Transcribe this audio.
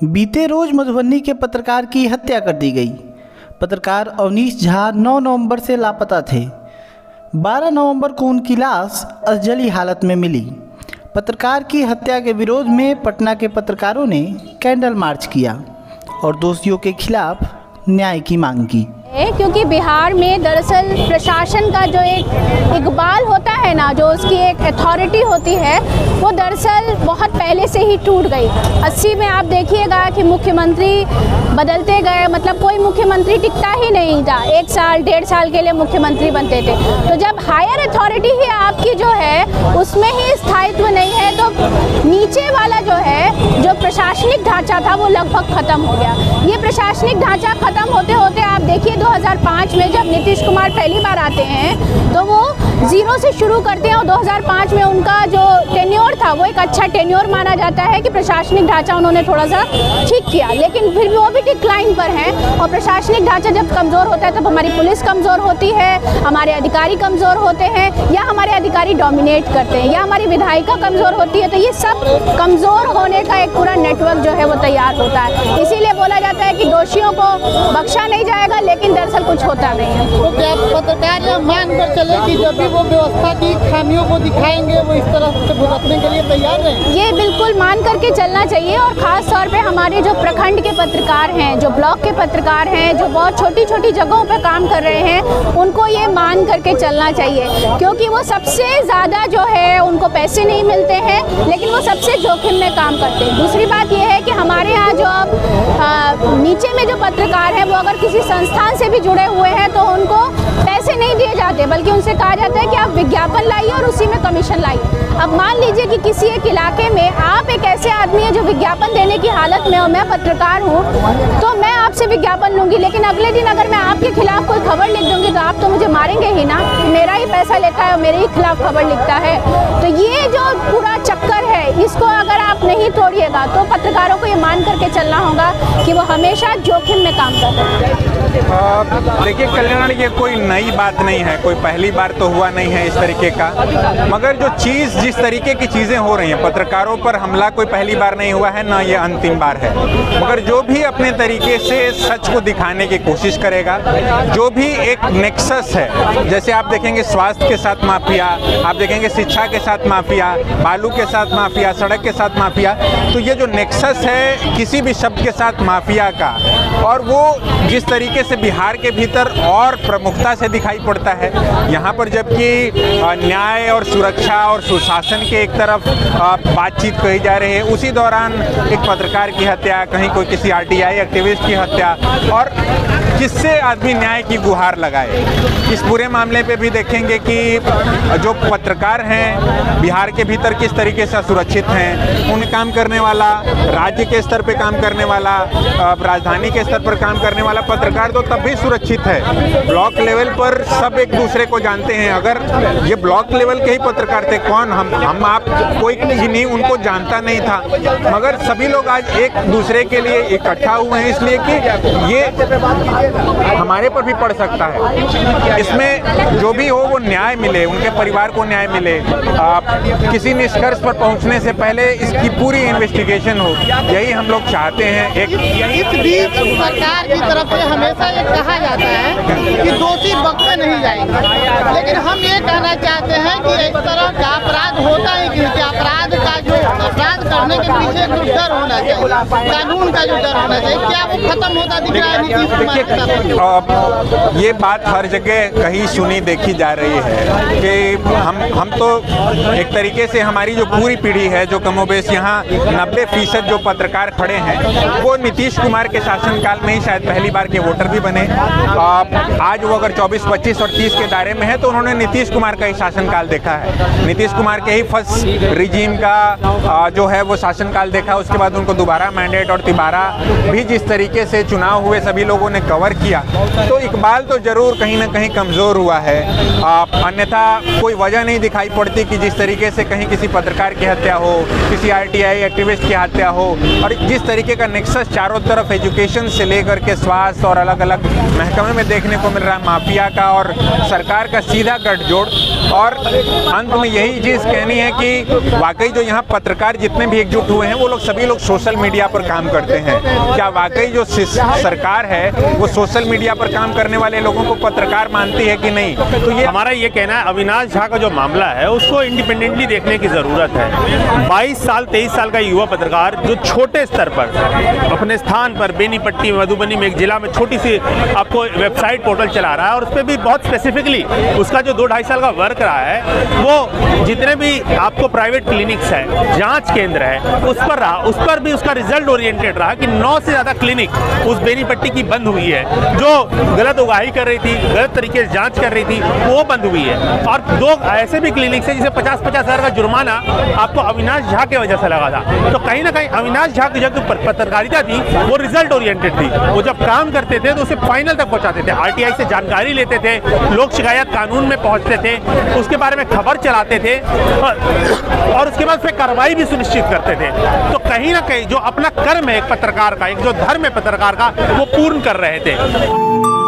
बीते रोज मधुबनी के पत्रकार की हत्या कर दी गई। पत्रकार अवनीश झा 9 नवंबर से लापता थे। 12 नवंबर को उनकी लाश अधजली हालत में मिली। पत्रकार की हत्या के विरोध में पटना के पत्रकारों ने कैंडल मार्च किया और दोषियों के खिलाफ न्याय की मांग की। क्योंकि बिहार में दरअसल प्रशासन का जो एक इकबाल होता है ना, जो उसकी एक अथॉरिटी होती है, वो दरअसल बहुत पहले से ही टूट गई। 80 में आप देखिएगा कि मुख्यमंत्री बदलते गए, मतलब कोई मुख्यमंत्री टिकता ही नहीं था। 1 साल 1.5 साल के लिए मुख्यमंत्री बनते थे। तो जब हायर अथॉरिटी ही आपकी जो है उसमें ही स्थायित्व नहीं है, तो नीचे वाला जो है जो प्रशासनिक ढांचा था वो लगभग ख़त्म हो गया। ये प्रशासनिक ढांचा ख़त्म होते होते आप देखिए 2005 में जब नीतीश कुमार पहली बार आते हैं तो वो 0 से शुरू करते हैं और 2005 में उनका जो टेन्योर था वो एक अच्छा टेन्योर माना जाता है कि प्रशासनिक ढांचा उन्होंने थोड़ा सा ठीक किया, लेकिन फिर भी वो भी डिक्लाइन पर है। और प्रशासनिक ढांचा जब कमज़ोर होता है तब हमारी पुलिस कमज़ोर होती है, हमारे अधिकारी कमज़ोर होते हैं, या हमारे अधिकारी डोमिनेट करते हैं, या हमारी विधायिका कमज़ोर होती है। तो ये सब कमज़ोर होने का एक पूरा नेटवर्क जो है वो तैयार होता है। इसीलिए बोला जाता है कि दोषियों को बख्शा नहीं जाएगा, लेकिन दरअसल कुछ होता नहीं है। तो क्या पत्रकार यह मान कर चले कि जब भी वो व्यवस्था की खामियों को दिखाएंगे वो इस तरह से भुगतने के लिए तैयार हैं? ये बिल्कुल मान करके चलना चाहिए। और ख़ास तौर पे हमारे जो प्रखंड के पत्रकार हैं, जो ब्लॉक के पत्रकार हैं, जो बहुत छोटी छोटी जगहों पे काम कर रहे हैं, उनको ये मान करके चलना चाहिए, क्योंकि वो सबसे ज़्यादा जो है उनको पैसे नहीं मिलते हैं, लेकिन वो सबसे जोखिम में काम करते हैं। दूसरी बात ये है कि हमारे यहाँ जो नीचे में जो पत्रकार हैं वो अगर किसी संस्थान से भी जुड़े हुए हैं तो उनको पैसे नहीं दिए जाते, बल्कि उनसे कहा जाता है कि आप विज्ञापन लाइए और उसी में कमीशन लाइए। अब मान लीजिए कि किसी एक इलाके में आप एक ऐसे आदमी हैं जो विज्ञापन देने की हालत में, और मैं पत्रकार हूँ, तो मैं आपसे विज्ञापन लूँगी, लेकिन अगले दिन अगर मैं आपके खिलाफ कोई खबर लिख दूँगी तो आप तो मुझे मारेंगे ही ना। मेरा ही पैसा लेता है और मेरे ही खिलाफ खबर लिखता है। तो ये जो पूरा चक्कर है, इसको अगर आप नहीं तोड़िएगा तो पत्रकारों को ये मान करके चलना होगा कि वो हमेशा जोखिम में काम कर रहे हैं। देखिए कल्याण, ये कोई नई बात नहीं है, कोई पहली बार तो हुआ नहीं है इस तरीके का। मगर जो चीज़, जिस तरीके की चीज़ें हो रही हैं, पत्रकारों पर हमला कोई पहली बार नहीं हुआ है, ना ये अंतिम बार है। मगर जो भी अपने तरीके से सच को दिखाने की कोशिश करेगा, जो भी एक नेक्सस है, जैसे आप देखेंगे स्वास्थ्य के साथ माफिया, आप देखेंगे शिक्षा के साथ माफिया, बालू के साथ माफिया, सड़क के साथ माफिया, तो ये जो नेक्सस है किसी भी शब्द के साथ माफिया का, और वो जिस तरीके से बिहार के भीतर और प्रमुखता से दिखाई पड़ता है यहाँ पर, जबकि न्याय और सुरक्षा और सुशासन के एक तरफ बातचीत कही जा रही है, उसी दौरान एक पत्रकार की हत्या, कहीं कोई किसी आरटीआई एक्टिविस्ट की हत्या, और किससे आदमी न्याय की गुहार लगाए। इस पूरे मामले पे भी देखेंगे कि जो पत्रकार हैं बिहार के भीतर किस तरीके से सुरक्षित हैं, उन काम करने वाला, राज्य के स्तर पे काम करने वाला, राजधानी के स्तर पर काम करने वाला पत्रकार तो तब भी सुरक्षित है। ब्लॉक लेवल पर सब एक दूसरे को जानते हैं। अगर ये ब्लॉक लेवल के ही पत्रकार थे, कौन हम आप कोई नहीं उनको जानता नहीं था, मगर सभी लोग आज एक दूसरे के लिए इकट्ठा हुए हैं, इसलिए कि ये हमारे पर भी पड़ सकता है। इसमें जो भी हो वो न्याय मिले, उनके परिवार को न्याय मिले। किसी निष्कर्ष पर पहुंचने से पहले इसकी पूरी इन्वेस्टिगेशन हो, यही हम लोग चाहते हैं। इस बीच सरकार की तरफ से हमेशा ये कहा जाता है कि दोषी बख्शे नहीं जाएंगे, लेकिन हम ये कहना चाहते हैं कि इस तरह का अपराध होता है कि अपराध का जो अपराध करने के पीछे जो डर होना चाहिए, कानून का जो डर होना चाहिए, क्या वो खत्म होता दिख रहा है नीतीश कुमार? ये बात हर जगह कहीं सुनी देखी जा रही है कि हम तो एक तरीके से हमारी जो पूरी पीढ़ी है, जो कमोबेश यहाँ 90% जो पत्रकार खड़े हैं, वो नीतीश कुमार के शासनकाल में ही शायद पहली बार के वोटर भी बने। आज वो अगर 24, 25 और 30 के दायरे में है तो उन्होंने नीतीश कुमार का ही शासनकाल देखा है, नीतीश कुमार के ही फर्स्ट रिजीम का जो है वो शासनकाल देखा। उसके बाद उनको दोबारा मैंडेट और तिबारा भी जिस तरीके से चुनाव हुए सभी लोगों ने कवर किया, तो इकबाल तो जरूर कहीं ना कहीं कमज़ोर हुआ है। अन्यथा कोई वजह नहीं दिखाई पड़ती कि जिस तरीके से कहीं किसी पत्रकार की हत्या हो, किसी आरटीआई एक्टिविस्ट की हत्या हो, और जिस तरीके का नेक्सस चारों तरफ एजुकेशन से लेकर के स्वास्थ्य और अलग अलग महकमे में देखने को मिल रहा है, माफिया का और सरकार का सीधा गठजोड़, और अंत में यही चीज़ कहनी है कि वाकई जो यहाँ पत्रकार जितने भी एकजुट हुए हैं वो लोग सभी लोग सोशल मीडिया पर काम करते हैं। क्या वाकई जो सरकार है वो सोशल मीडिया पर काम करने वाले लोगों को पत्रकार मानती है कि नहीं? तो ये हमारा ये कहना है, अविनाश झा का जो मामला है उसको इंडिपेंडेंटली देखने की ज़रूरत है। 22 साल 23 साल का युवा पत्रकार जो छोटे स्तर पर अपने स्थान पर बेनीपट्टी मधुबनी में एक जिला में छोटी सी आपको वेबसाइट पोर्टल चला रहा है और उस पर भी बहुत स्पेसिफिकली उसका जो 2-2.5 साल का वर्क रहा है वो जितने भी आपको प्राइवेट क्लिनिक्स है, जांच केंद्र है, उस पर भी उसका रिजल्ट ओरिएंटेड रहा कि 9 से ज़्यादा क्लिनिक उस बेनीपट्टी की बंद हुई है जो गलत उगाही कर रही थी, गलत तरीके से जांच कर रही थी, वो बंद हुई है। और 2 ऐसे भी क्लिनिक्स है जिसे 50-50 हज़ार का जुर्माना आपको अविनाश झा की वजह से लगा था। तो कहीं ना कहीं अविनाश झा की जो पत्रकारिता थी वो रिजल्ट ओरिएंटेड थी। वो जब काम करते थे तो उसे फाइनल तक पहुंचाते थे, आरटीआई से जानकारी लेते थे, लोक शिकायत कानून में पहुंचते थे, उसके बारे में खबर चलाते थे और उसके बाद फिर कार्रवाई भी सुनिश्चित करते थे। तो कहीं ना कहीं जो अपना कर्म है एक पत्रकार का, एक जो धर्म है पत्रकार का, वो पूर्ण कर रहे थे।